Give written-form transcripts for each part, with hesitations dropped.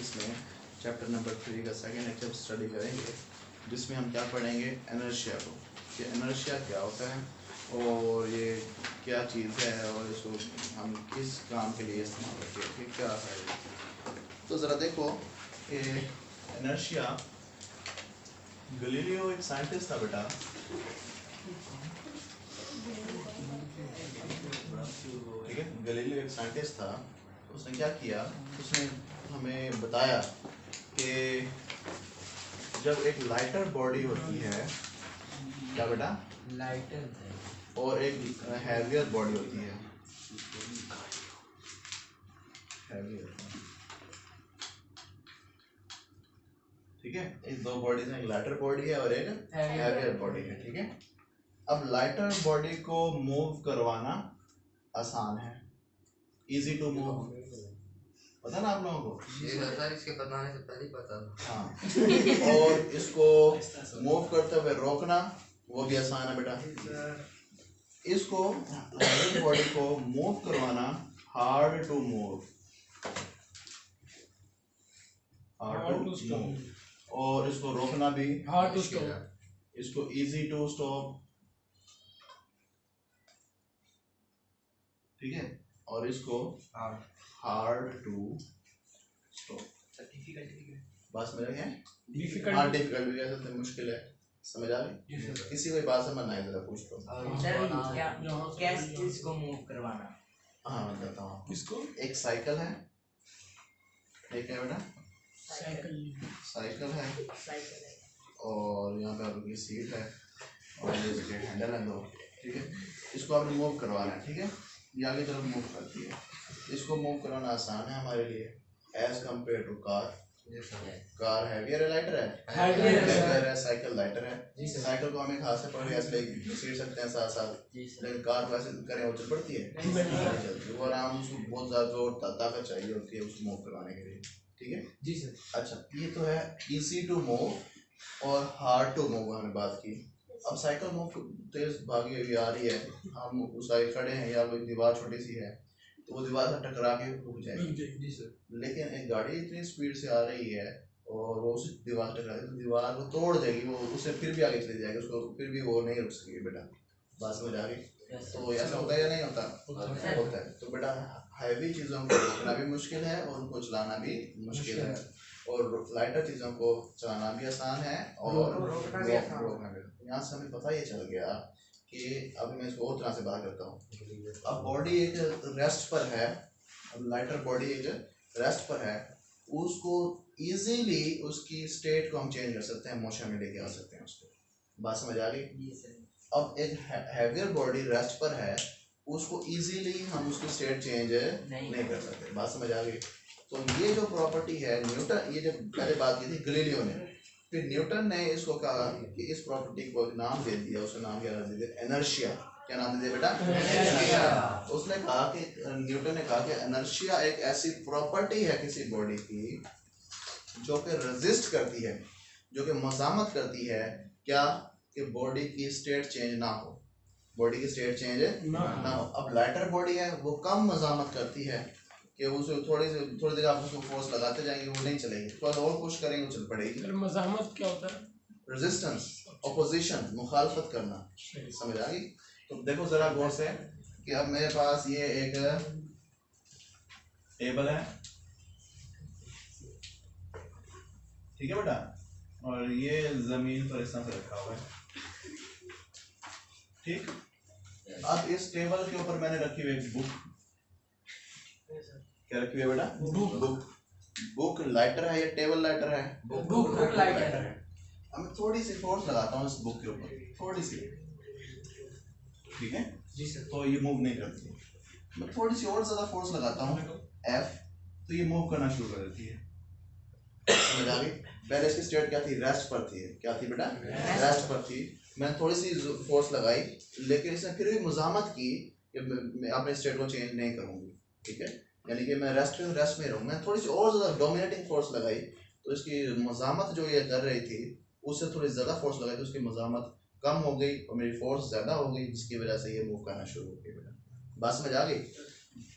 इसमें chapter number 3 का second lecture study करेंगे, जिसमें हम क्या पढ़ेंगे, इनर्शिया को, कि इनर्शिया क्या होता है और ये क्या चीज़ है और इसको हम किस काम के लिए इस्तेमाल करते हैं, क्या है। तो ज़रा देखो कि इनर्शिया, गैलीलियो एक साइंटिस्ट था बेटा, ठीक है। गैलीलियो एक साइंटिस्ट था। उसने क्या किया, उसने हमें बताया कि जब एक लाइटर बॉडी होती है, क्या बेटा, लाइटर, और एक हैवियर बॉडी होती है, हैवियर, ठीक है। एक दो बॉडीज हैं, एक लाइटर बॉडी है और एक हैवियर बॉडी है, ठीक है। अब लाइटर बॉडी को मूव करवाना आसान है, इजी टू मूव, पता ना आप लोगों को, इसके बताने से पहले पता था। हाँ। और इसको मूव करते हुए रोकना वो भी आसान है बेटा। इसको लाइटर बॉडी को मूव करवाना hard to move, hard to move, और इसको रोकना भी हार्ड टू स्टॉप, इसको इजी टू स्टॉप, ठीक है, और इसको हार्ड टू स्टॉप। बात समझ गए? हार्ड डिफिकल्ट भी कह सकते हैं, मुश्किल है, समझ आ गई? किसी को बात समझ ना आए जरा पूछ लो। क्या इसको मूव करवाना? हाँ मैं बताता हूँ आपको। किसको? एक साइकिल है, एक है बेटा साइकिल है, और यहाँ पे आपकी सीट है और ये इसके हैंडल है दो, ठीक है। इसको आपने मूव करवाना है, ठीक है। ये आगे तरफ मूव करती है, इसको मूव कराना आसान है हमारे लिए as compare to car. Car heavier है, लाइटर है, हैवियर है, साइकिल लाइटर है। साइकिल को हमें खास से पकड़ ऐसे सीट सकते हैं साथ साथ, लेकिन कार को ऐसे करें वो चल पड़ती है, नहीं चलती, वो आराम, उसको बहुत ज़्यादा जोर ताकत चाहिए होती है उसको मूव करवाने के लिए, ठीक है जी सर। अच्छा, ये तो है इजी टू मूव और हार्ड टू मूव हमने बात की। अब साइकिल मूव तेज भागी हुई आ रही है, हम उस साइड खड़े हैं या कोई दीवार छोटी सी है तो वो दीवार से टकरा के रुक जाएगी, लेकिन एक गाड़ी इतनी स्पीड से आ रही है और वो उस दीवार से टकरा तो दीवार को तोड़ देगी, वो उससे फिर भी आगे चली जाएगी, उसको फिर भी वो नहीं रुक सकेगी बेटा। बात समझ आ गई? तो ऐसा होता है या नहीं होता? होता है। तो बेटा हैवी चीज़ों को रोकना भी मुश्किल है और उनको चलाना भी मुश्किल है, और लाइटर चीज़ों को चलाना भी आसान है और रोकना भी। यहाँ से हमें पता ये चल गया कि अभी मैं इसको और तरह से बात करता हूँ। अब बॉडी एक रेस्ट पर है, अब लाइटर बॉडी एक रेस्ट पर है, उसको इजीली उसकी स्टेट को हम चेंज कर सकते हैं, मोशन में लेके आ सकते हैं उसको। बात समझ आ गई? अब एक हैवियर बॉडी रेस्ट पर है, उसको इजीली हम उसकी स्टेट चेंज नहीं कर सकते। बात समझ आ गई? तो ये जो प्रॉपर्टी है न्यूटन, ये जब पहले बात की थी गैलीलियो ने, फिर न्यूटन ने इसको कहा कि इस प्रॉपर्टी को नाम दे दिया, उसका नाम क्या दे दिया? इनर्शिया। क्या नाम दे दिया बेटा? इनर्शिया। उसने कहा कि न्यूटन ने कहा कि इनर्शिया एक ऐसी प्रॉपर्टी है किसी बॉडी की जो कि रेजिस्ट करती है, जो कि मज़ामत करती है क्या, कि बॉडी की स्टेट चेंज ना हो, बॉडी की स्टेट चेंज ना हो। अब लाइटर बॉडी है वो कम मज़ामत करती है कि उसे थोड़ी देर आप उसको फोर्स लगाते जाएंगे वो नहीं चलेगी, थोड़ा सा और पुश करेंगे वो चल पड़ेगी। मज़ामत क्या होता है? रेजिस्टेंस, ऑपोजिशन, मुखालफत करना। समझ आ गई? तो देखो जरा गौर से कि अब मेरे पास ये एक टेबल है, ठीक है बेटा, और ये जमीन पर इस तरह से रखा हुआ है, ठीक। अब इस टेबल के ऊपर मैंने रखी हुई एक बुक, क्या रखी हुई है बेटा? बुक लाइटर है या टेबल लाइटर है? बुक लाइटर है। अब मैं थोड़ी सी फोर्स लगाता हूँ इस बुक के ऊपर, थोड़ी सी, ठीक है जी सर, तो ये मूव नहीं करती। मैं थोड़ी सी और ज्यादा फोर्स लगाता हूँ F, तो ये मूव करना शुरू कर देती है। समझ आ गई? पहले इसकी स्टेट क्या थी? रेस्ट पर थी। क्या थी बेटा? रेस्ट पर थी। मैंने थोड़ी सी फोर्स लगाई, लेकिन इसने फिर भी मुज़ामत की कि मैं अपने स्टेट को चेंज नहीं करूँगी, ठीक है, यानी कि मैं रेस्ट में रहूँ। मैं थोड़ी सी और ज़्यादा डोमिनेटिंग फोर्स लगाई तो इसकी मुज़ामत जो ये कर रही थी उससे थोड़ी ज़्यादा फोर्स लगाई तो उसकी मुज़ामत कम हो गई और मेरी फोर्स ज़्यादा हो गई, जिसकी वजह से ये मूव करना शुरू हो गई बेटा। बात समझ आ गई?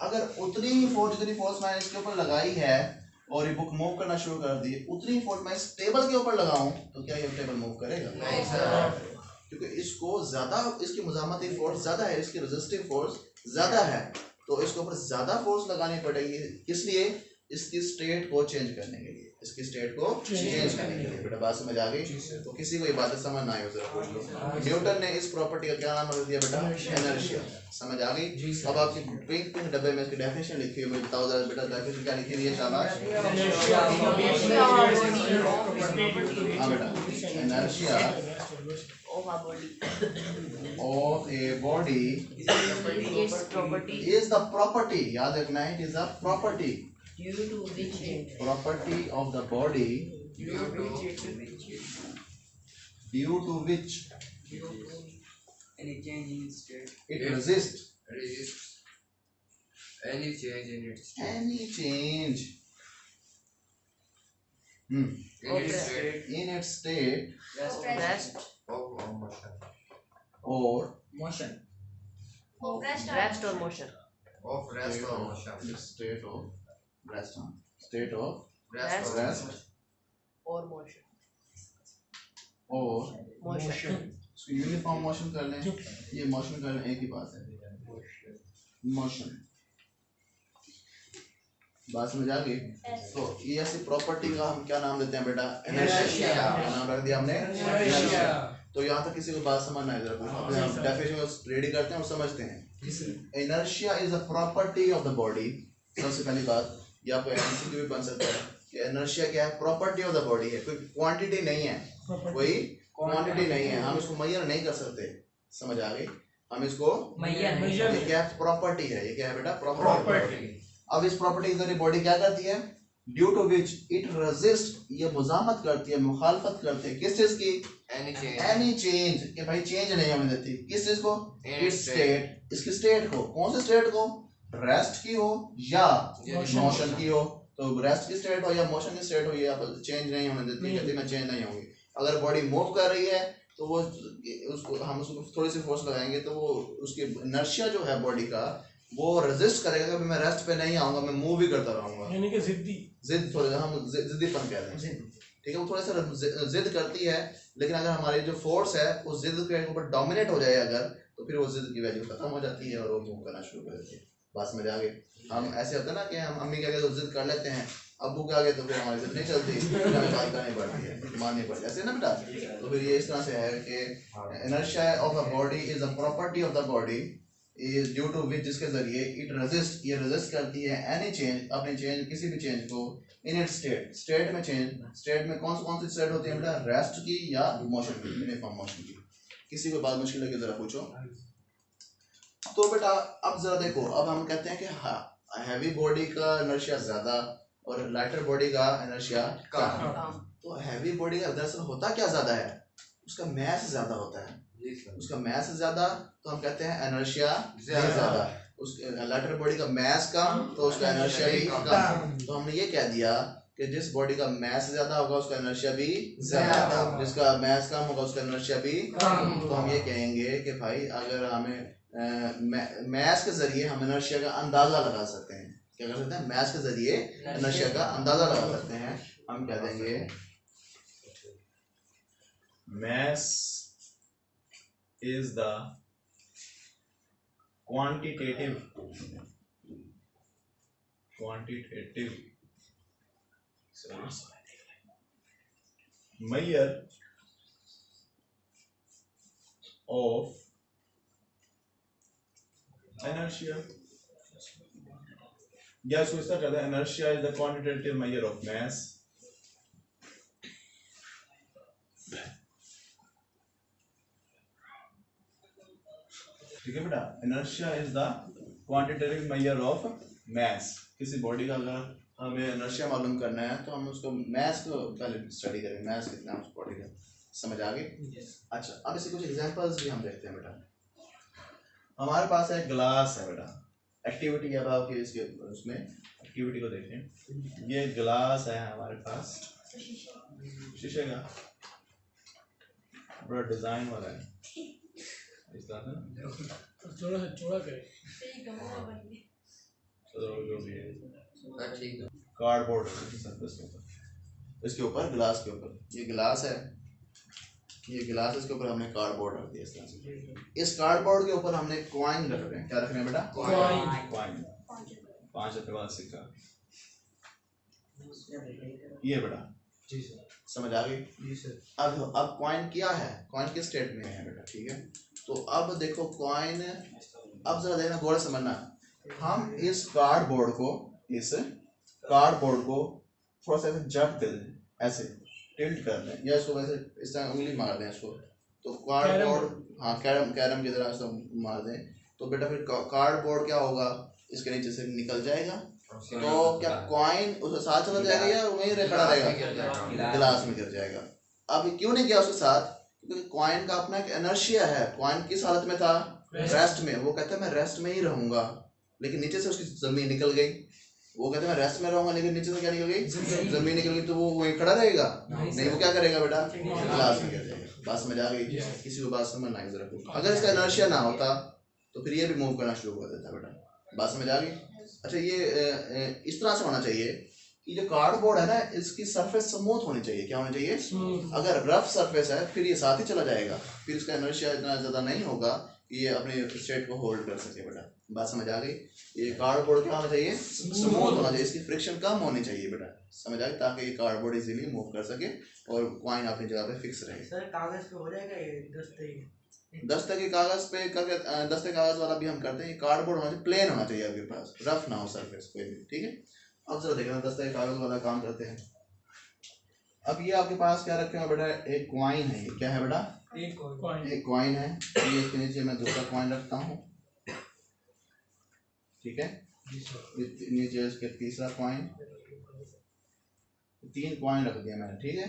अगर उतनी ही फोर्स, जितनी फोर्स मैंने इसके ऊपर लगाई है और ये बुक मूव करना शुरू कर दी, उतनी फोर्स मैं इस टेबल के ऊपर लगाऊं तो क्या ये टेबल मूव करेगा? नहीं सर, क्योंकि इसको ज्यादा, इसकी मुजामती फोर्स ज्यादा है, इसकी रेजिस्टिव फोर्स ज्यादा है, तो इसके ऊपर ज्यादा फोर्स लगानी पड़ेगी। इसलिए इसकी स्टेट को चेंज करने के लिए, इसकी स्टेट को चेंज करने के लिए। बेटा बात समझ आ गई? तो किसी को ये बात समझ ना आई हो जरा पूछ लो। न्यूटन ने इस प्रॉपर्टी का क्या नाम रख दिया बेटा? इनर्शिया। समझ आ गई? अब आपकी पिंक पिंक डब्बे में इसकी डेफिनेशन लिखी हुई है, बताओ जरा बेटा डेफिनेशन क्या लिखी हुई है? शाबाश। हाँ बेटा, inertia of a body is the property, याद रखना है, it is the property of the body due to which any change in state, it resists any change in its state, any change in its state rest of motion, or motion rest or motion. of rest or motion, state of rest, state of rest or rest motion, Or motion. or Motion. इसको uniform motion कर लें, ये motion कर लें, एक ही बात है, motion. बात समझ आ गई? तो ये ऐसी प्रॉपर्टी का हम क्या नाम देते हैं बेटा? इनर्शिया। नाम रख दिया हमने इनर्शिया। तो यहाँ तक किसी को बात समझ ना आए, जरा डेफिनेशन रेडी करते हैं और समझते हैं। Inertia is a property of the body. सबसे पहली बात, ये आपको एमसीक्यू भी बन सकता है कि इनर्शिया क्या है? प्रॉपर्टी ऑफ द बॉडी है, कोई क्वांटिटी नहीं है, कोई क्वांटिटी नहीं है, हम इसको मेजर नहीं कर सकते। समझ आ गई? हम इसको मेजर ये क्या है? प्रॉपर्टी है। ये क्या है बेटा? प्रॉपर्टी। अब इस प्रॉपर्टी के जरिए बॉडी क्या करती है? Due to which it resist, ये मुजामत करती है, मुखालफत करती है किस चीज की? एनी चेंज, कि भाई चेंज नहीं होने देती। किस चीज को? इट्स स्टेट, इसकी स्टेट को। कौन से स्टेट को? रेस्ट की हो या मोशन की हो। तो रेस्ट की स्टेट हो या मोशन की स्टेट हो, ये आप चेंज नहीं होने देती, कहती मैं चेंज नहीं होंगी। अगर बॉडी मूव कर रही है तो वो उसको हम उसको थोड़ी सी फोर्स लगाएंगे तो वो उसकी इनर्शिया जो है बॉडी का वो रेजिस्ट करेगा कि मैं रेस्ट पे नहीं आऊंगा, मैं मूव ही करता रहूंगा। यानी कि जिद थोड़ा हम जिद्दीपन कहते हैं, ठीक है? वो थोड़ा सा जिद करती है, लेकिन अगर हमारी जो फोर्स है उस जिद के ऊपर डोमिनेट हो जाए अगर, तो फिर वो जिद की वैल्यू खत्म हो जाती है और वो मूव करना शुरू कर देती है। बात समझ आ गई? हम ऐसे होता है ना कि हम अम्मी के आगे तो जिद कर लेते हैं, अब्बू के आगे तो फिर हमारी जिद नहीं चलती, हमें बात करनी पड़ती है, माननी पड़ती है, ऐसे ना बेटा? तो फिर ये इस तरह से है कि inertia of a body is a property of the body is due to which, जिसके जरिए इट रेजिस्ट, ये रेजिस्ट करती है एनी चेंज, अपने चेंज, किसी भी चेंज को, इन इट्स स्टेट, स्टेट में चेंज। स्टेट में कौन सी स्टेट होती है बेटा? रेस्ट की या मोशन की, यूनिफॉर्म मोशन की। किसी को बात मुश्किल लगे जरा पूछो। तो बेटा अब जरा देखो, अब हम कहते हैं कि हैवी बॉडी का इनर्शिया ज्यादा और लाइटर बॉडी का इनर्शिया कम। तो हैवी बॉडी का दरअसल होता क्या ज्यादा है? उसका मास ज्यादा होता है, उसका मास ज्यादा, तो हम कहते हैं इनर्शिया ज्यादा। उस लाइटर बॉडी का मास कम तो उसका इनर्शिया भी कम। तो हमने ये कह दिया कि जिस बॉडी का मास ज्यादा होगा उसका इनर्शिया भी ज्यादा, जिसका मास कम होगा उसका इनर्शिया भी कम। तो हम ये कहेंगे कि भाई अगर हमें मास के जरिए हम इनर्शिया का अंदाजा लगा सकते हैं, क्या कर सकते हैं? मास के जरिए इनर्शिया का अंदाजा लगा सकते हैं। हम क्या देंगे? मास is the quantitative measure of inertia, या इसको इस तरह कहते हैं, inertia is the quantitative measure of mass ठीक है बेटा? Inertia is the quantitative measure of mass. किसी बॉडी का अगर हमें इनर्शिया मालूम करना है तो हम उसको मास को पहले स्टडी करेंगे, मास कितना है उस बॉडी का। समझ आ गई? अच्छा, अब इसके कुछ एग्जांपल्स भी हम देखते हैं बेटा। हमारे पास एक ग्लास है बेटा, एक्टिविटी अब आपके इसके उसमें एक्टिविटी को देखें। ये ग्लास है हमारे पास, शीशे का, बड़ा डिजाइन वाला है इस तरह से ना, थोड़ा सा चौड़ा करे। चलो जो भी है। ठीक है। कार्डबोर्ड सरफेस के ऊपर, इसके ऊपर ग्लास के ऊपर, ये ग्लास है, ये गिलास, इसके ऊपर हमने कार्डबोर्ड रख दिया इस तरह से। इस कार्डबोर्ड के ऊपर हमने कॉइन रख रहे हैं। क्या रख रहे हैं बेटा? कॉइन। 5 रुपए वाला सिक्का, ये बेटा जी सर। समझ आ गई? जी सर। अब कॉइन क्या है, कॉइन किस स्टेट में है बेटा, ठीक है। तो अब देखो कॉइन, अब जरा देखना, गौर से समझना, हम इस कार्डबोर्ड को थोड़ा सा ऐसे जट दे दें, ऐसे टिल्ट कर दें, या इसको वैसे इस तरह उंगली मार दें इसको, तो कार्डबोर्ड, हाँ कैरम की तरह इसको मार दें, तो बेटा फिर कार्डबोर्ड क्या होगा, इसके नीचे से निकल जाएगा। तो क्या कॉइन उसके साथ चला जाएगा या वहीं खड़ा रहेगा? गिलास में गिर जाएगा। अब क्यों नहीं गया उसके साथ? क्योंकि कॉइन का अपना एक इनर्शिया है। कॉइन किस हालत में था? रेस्ट में। वो कहता है मैं रेस्ट में ही रहूंगा, लेकिन नीचे से उसकी जमीन निकल गई। वो कहते हैं मैं रेस्ट में रहूंगा, लेकिन नीचे से क्या निकल गई? जमीन निकल गई। तो वो वहीं खड़ा रहेगा? नहीं, वो क्या करेगा बेटा? गिलास में गिर जाएगा। बात समझ आ गई? किसी को बात समझ ना जरा। अगर इसका इनर्शिया ना होता तो फिर ये भी मूव करना शुरू कर देता बेटा। बात समझ आ गई? अच्छा, ये इस तरह से होना चाहिए कि जो कार्डबोर्ड है ना, इसकी सरफेस स्मूथ होनी चाहिए। क्या होनी चाहिए? अगर रफ सरफेस है फिर ये साथ ही चला जाएगा, फिर इसका इनर्शिया इतना ज़्यादा नहीं होगा कि ये अपने स्टेट को होल्ड कर सके बेटा। बात समझ आ गई? ये कार्डबोर्ड क्या होना चाहिए? स्मूथ होना चाहिए, इसकी फ्रिक्शन कम होनी चाहिए बेटा। समझ आ गई? ताकि ये कार्डबोर्ड इजीली मूव कर सके और कॉइन अपनी जगह पे फिक्स रहे। सर कागज पे हो जाएगा ये 10 के कागज पे करके 10 के कागज वाला भी हम करते हैं। कार्डबोर्ड होना चाहिए, प्लेन होना चाहिए आपके पास, रफ ना हो सरफेस कोई भी, ठीक है। अब जरा देखना 10 के कागज वाला काम करते हैं। अब ये आपके पास क्या रखे हैं बेटा? एक कॉइन है। ये क्या है बेटा? एक कॉइन है। ये इसके नीचे मैं दूसरा कॉइन रखता हूँ, ठीक है। नीचे इसके तीसरा कॉइन, 3 कॉइन रख दिया मैंने, ठीक है।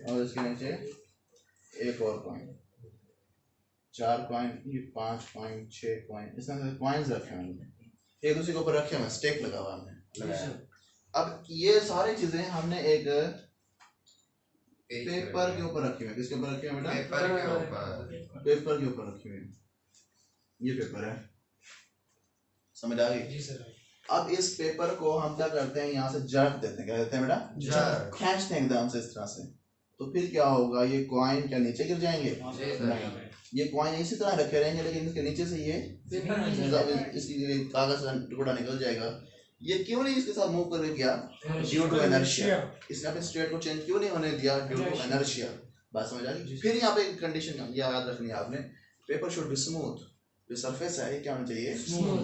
और इसके नीचे एक और कॉइन, 4 कॉइन, ये 5 कॉइन, 6 कॉइन, इस तरह से कॉइन्स रखे हैं हमने, एक दूसरे के ऊपर रखे हुए, स्टेक लगा हुआ हमने लगाया। अब ये सारी चीजें हमने एक पेपर के ऊपर रखी हुई है। किसके ऊपर रखी हुई है बेटा? पेपर के ऊपर रखी हुई है। ये पेपर है, समझ आ गई? जी सर। अब इस पेपर को हम क्या करते हैं, यहाँ से जट देते हैं। क्या देते हैं बेटा? जट। खींचते हैं एकदम से इस तरह से, तो फिर क्या होगा? ये कॉइन क्या नीचे गिर जाएंगे? नहीं, ये कॉइन इसी तरह रखे रहेंगे, लेकिन इसके नीचे से ये इसकी कागज का टुकड़ा निकल जाएगा। ये क्यों नहीं इसके साथ मूव करके गया? Due to inertia. इसने अपने स्टेट को चेंज क्यों नहीं होने दिया? Due to inertia. बात समझ आ गई? फिर यहाँ पे एक कंडीशन याद रखनी है आपने, पेपर शुड बी स्मूथ। जो सरफेस है ये क्या होना चाहिए?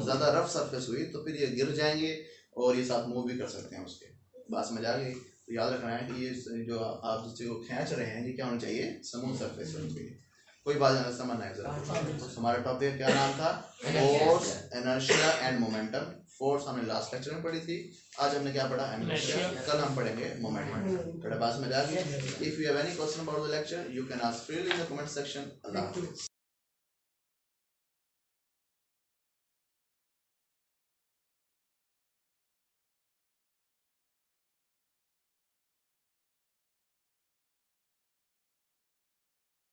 ज्यादा रफ सरफेस हुई तो फिर ये गिर जाएंगे और ये साथ मूव भी कर सकते हैं उसके। बात समझ आ गई? तो याद रखना है कि ये जो आप जिससे को खींच रहे हैं, ये क्या होना चाहिए? स्मूथ सरफेस होनी चाहिए। कोई बात नहीं समझना है जरा। हमारा टॉपिक क्या नाम था? Force, inertia and momentum. Force हमने लास्ट लेक्चर में पढ़ी थी, आज हमने क्या पढ़ा? इनर्शिया। कल हम पढ़ेंगे मोमेंटम। थोड़ा बात समझ आ गई? If you have any question about the lecture, you can ask freely in the comment section. अल्लाह हाफिज़।